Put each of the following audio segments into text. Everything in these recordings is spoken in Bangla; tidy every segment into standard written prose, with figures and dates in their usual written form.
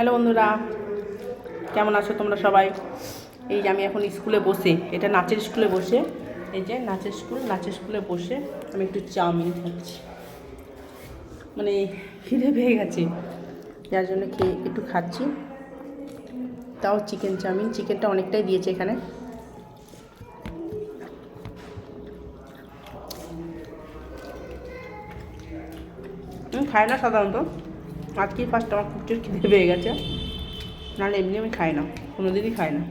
হ্যালো বন্ধুরা, কেমন আছো তোমরা সবাই? এই যে আমি এখন স্কুলে বসে, এটা নাচের স্কুলে বসে, এই যে নাচের স্কুলে বসে আমি একটু চাউমিন খাচ্ছি। মানে খিদে পেয়ে গেছে, যার জন্য খেয়ে একটু খাচ্ছি। তাও চিকেন চাউমিন, চিকেনটা অনেকটাই দিয়েছে এখানে। খাই না সাধারণত, আজকেই ফার্স্ট আমার প্রচুর খিদে পেয়ে গেছে, নাহলে এমনি আমি খাই না, কোনো দিনই খাই না।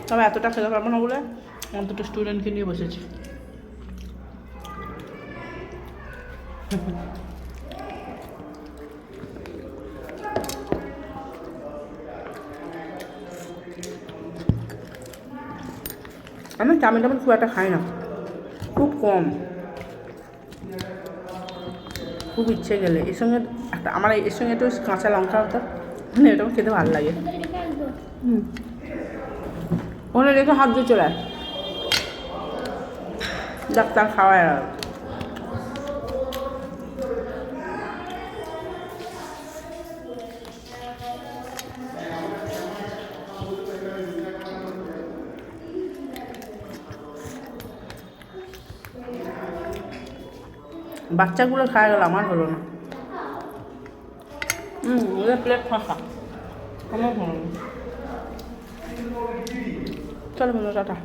তবে এতটা খেতে পারবো না বলে আমার দুটো স্টুডেন্টকে নিয়ে বসেছি। আমি চাউমিন খুব একটা খাই না, খুব কম, খুব ইচ্ছে গেলে এর সঙ্গে একটা আমার এর সঙ্গে একটু কাঁচা লঙ্কা হতো, মানে এটাও খেতে ভালো লাগে। ওখানে রেখে হাত দিয়ে চলে ডাক্তার খাওয়ায় আর বাচ্চাগুলো খাওয়া গেল, আমার হলো না। ওদের প্লেট ফাঁকা, আমার হলো না। চলো বন্ধু, টাটা।